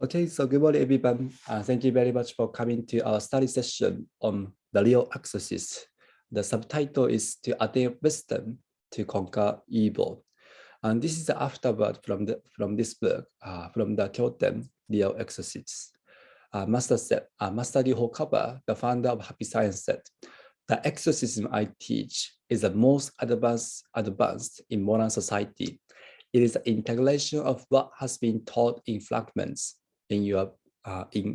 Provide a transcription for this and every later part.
Okay, so good morning, everyone. Thank you very much for coming to our study session on the real exorcist. The subtitle is To Attain Wisdom to Conquer Evil. And this is the afterword from this book, from the Kyoten Real Exorcist. Master Ryuho Okawa, the founder of Happy Science, said, "The exorcism I teach is the most advanced in modern society. It is the integration of what has been taught in fragments in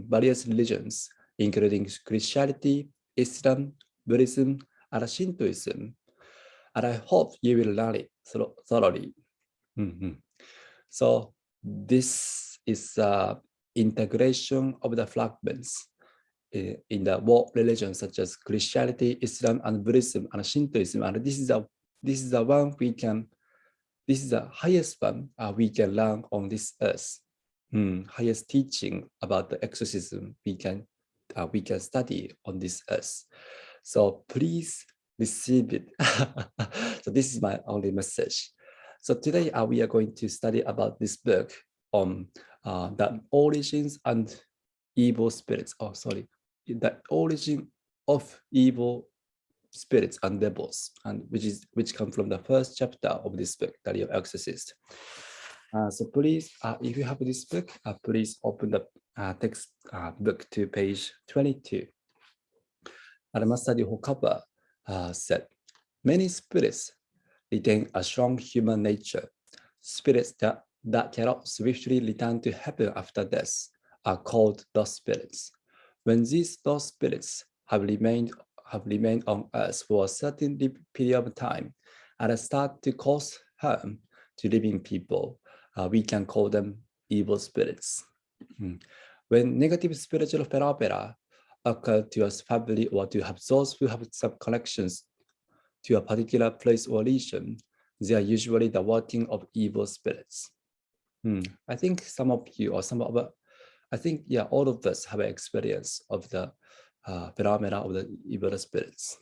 various religions, including Christianity, Islam, Buddhism, and Shintoism. And I hope you will learn it thoroughly." So this is integration of the fragments in the world religions such as Christianity, Islam, and Buddhism, and Shintoism. And this is the one we can. This is the highest one we can learn on this earth. Highest teaching about the exorcism we can study on this earth. So please receive it. So this is my only message. So today we are going to study about this book on the origins and evil spirits. Oh, sorry, the origin of evil spirits and devils, and which come from the first chapter of this book, The Real Exorcist. So please, if you have this book, please open the text book to page 22. And Master Ryuho Okawa said, "Many spirits retain a strong human nature. Spirits that cannot swiftly return to heaven after death are called lost spirits. When these lost spirits have remained on earth for a certain period of time and start to cause harm to living people, we can call them evil spirits. When negative spiritual phenomena occur to us family or to have those who have some connections to a particular place or region, they are usually the working of evil spirits." I think some of you or some of us, I think, yeah, all of us have an experience of the phenomena of the evil spirits.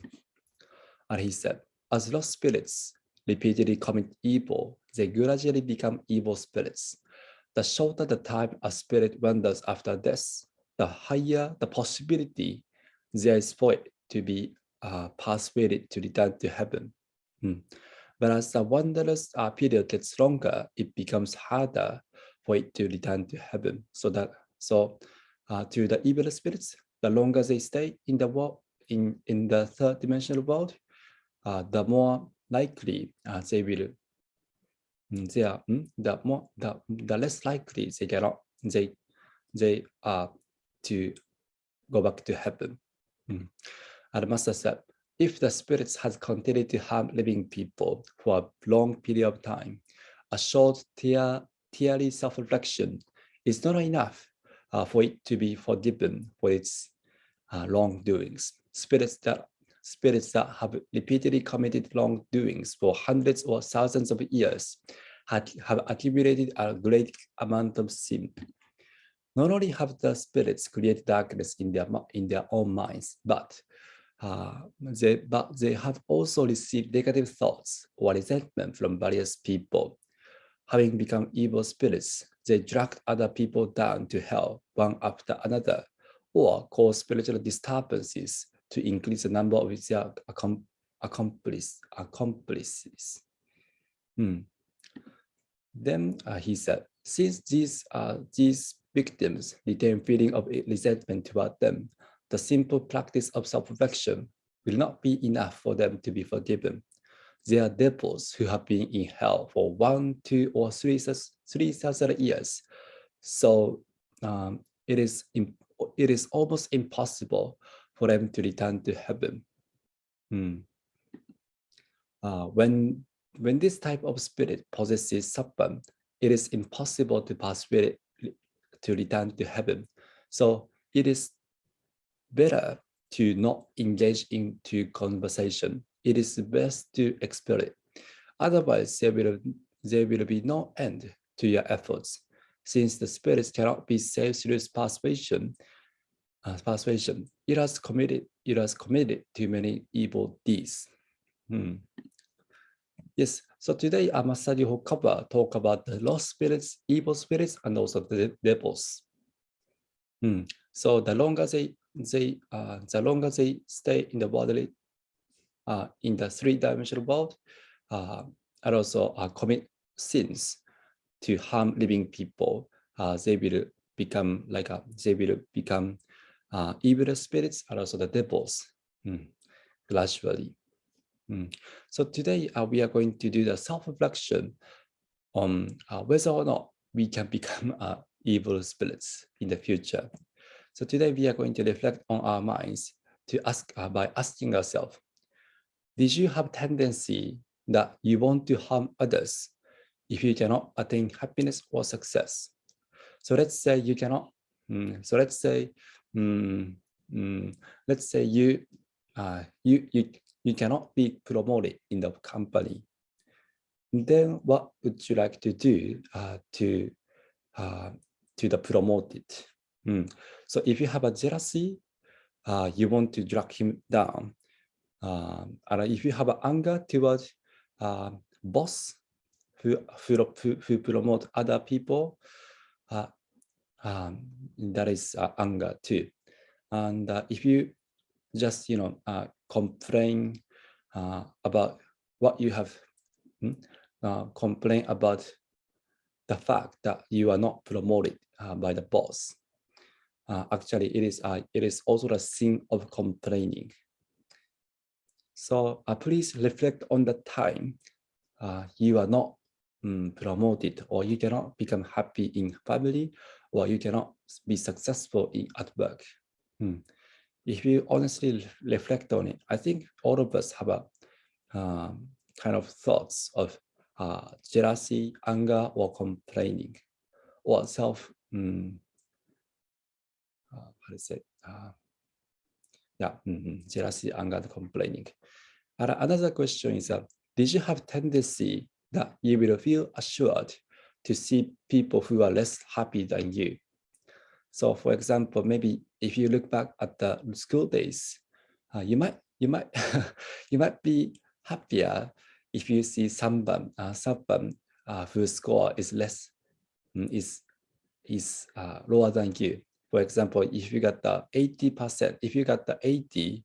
And he said, as lost spirits repeatedly commit evil, they gradually become evil spirits. The shorter the time a spirit wanders after death, the higher the possibility there is for it to be persuaded to return to heaven. But as the wanderer's period gets longer, it becomes harder for it to return to heaven. So to the evil spirits, the longer they stay in the world, in the third dimensional world, the more likely they will. The less likely they are to go back to heaven. And the Master said, if the spirits has continued to harm living people for a long period of time, a short tearly self-reflection is not enough for it to be forgiven for its wrongdoings. Spirits that have repeatedly committed wrongdoings for hundreds or thousands of years have accumulated a great amount of sin. Not only have the spirits created darkness in their own minds, but they have also received negative thoughts or resentment from various people. Having become evil spirits, they dragged other people down to hell one after another, or cause spiritual disturbances to increase the number of their accomplices. Then he said, since these victims retain feeling of resentment toward them, the simple practice of self-reflection will not be enough for them to be forgiven. They are devils who have been in hell for 1, 2, or 3,000 years. So it is almost impossible for them to return to heaven. When this type of spirit possesses someone, it is impossible to persuade it to return to heaven. So it is better to not engage into conversation. It is best to expel it. Otherwise, there will be no end to your efforts, since the spirits cannot be saved through persuasion. It has committed too many evil deeds. Yes, so today Master Ryuho Okawa talk about the lost spirits, evil spirits, and also the devils. So the longer they stay in the bodily, in the three-dimensional world, and also commit sins to harm living people, they will become evil spirits and also the devils gradually. So today we are going to do the self-reflection on whether or not we can become evil spirits in the future. So today we are going to reflect on our minds to ask by asking ourselves, did you have tendency that you want to harm others if you cannot attain happiness or success? So let's say you cannot. Let's say you cannot be promoted in the company. Then what would you like to do to the promoted? So if you have a jealousy, you want to drag him down. And if you have anger towards boss who promote other people, that is anger too. And if you just complain about what you have, complain about the fact that you are not promoted by the boss. Actually, it is also a sin of complaining. So please reflect on the time you are not promoted, or you cannot become happy in family, or you cannot be successful at work. If you honestly reflect on it, I think all of us have a kind of thoughts of jealousy, anger, or complaining, or self, how to say, jealousy, anger, and complaining. And another question is, did you have tendency that you will feel assured to see people who are less happy than you? So for example, maybe if you look back at the school days, you might you might be happier if you see someone whose score is less is lower than you. For example, if you got the 80%, if you got the 80,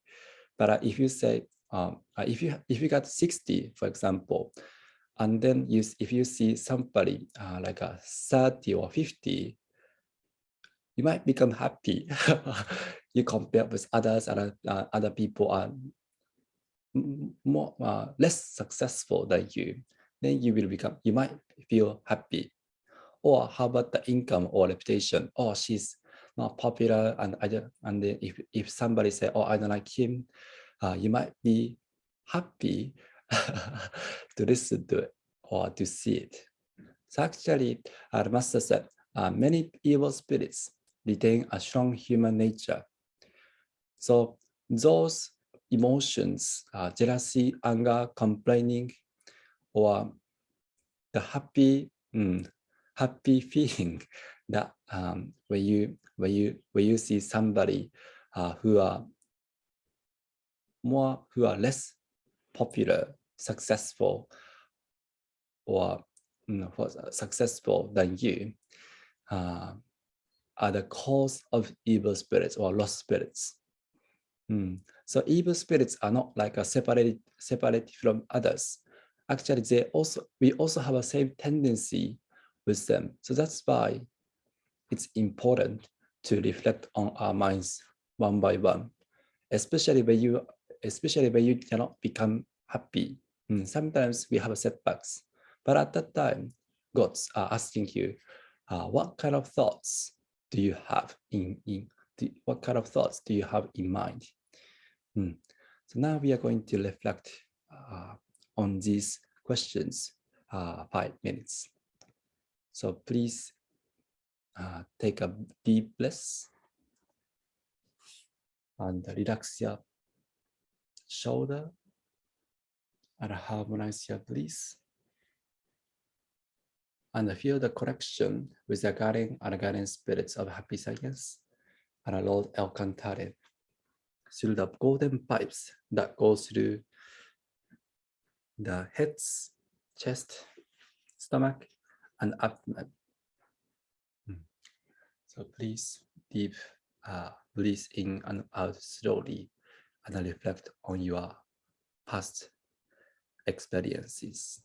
but if you say if you got 60, for example, and then if you see somebody like a 30 or 50, you might become happy. You compare with others, and other people are more less successful than you. Then you might feel happy. Or how about the income or reputation? Oh, she's not popular, and then if somebody say, oh, I don't like him, you might be happy to listen to it or to see it. So actually, the master said, many evil spirits retain a strong human nature. So those emotions, jealousy, anger, complaining, or the happy feeling that when you see somebody who are less popular, successful, or successful than you, are the cause of evil spirits or lost spirits. So evil spirits are not like a separated from others. Actually, we also have a same tendency with them. So that's why it's important to reflect on our minds one by one, especially when you cannot become happy. Sometimes we have setbacks, but at that time, gods are asking you, what kind of thoughts do you have what kind of thoughts do you have in mind? So now we are going to reflect on these questions 5 minutes. So please take a deep breath and relax your shoulder and harmonize your breath. And feel the connection with the guardian and guardian spirits of happy science and Lord Alcantara through the golden pipes that go through the heads, chest, stomach, and abdomen. So please deep breathe in and out slowly and reflect on your past experiences.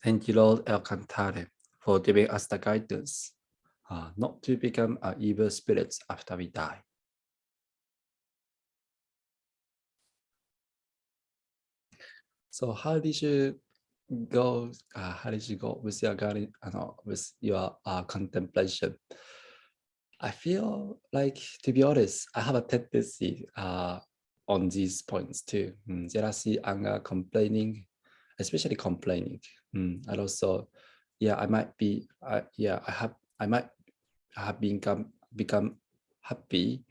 Thank you, Lord El Cantare, for giving us the guidance not to become evil spirits after we die. So how did you go? How did you go with your contemplation? I feel like, to be honest, I have a tendency on these points too. Jealousy, anger, complaining, especially complaining. And also, yeah, I might be, I might have become happy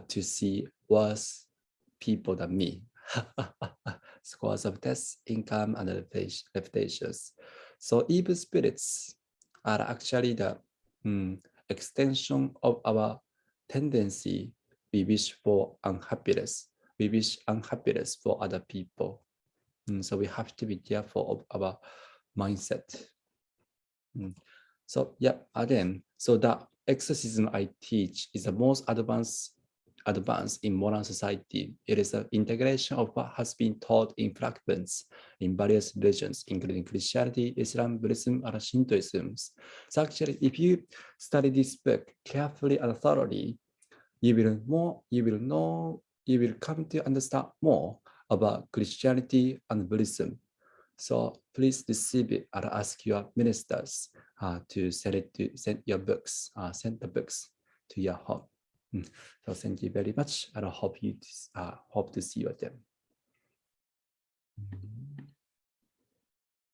to see worse people than me. Scores of death, income, and reputations. So evil spirits are actually the extension of our tendency. We wish for unhappiness. We wish unhappiness for other people. So we have to be careful of our mindset. So yeah, again, so the exorcism I teach is the most advanced in modern society. It is an integration of what has been taught in fragments in various religions, including Christianity, Islam, Buddhism, and Shintoism. So actually, if you study this book carefully and thoroughly, you will come to understand more about Christianity and Buddhism. So please receive it and ask your ministers to send your books, send the books to your home. So thank you very much, and I hope to see you again.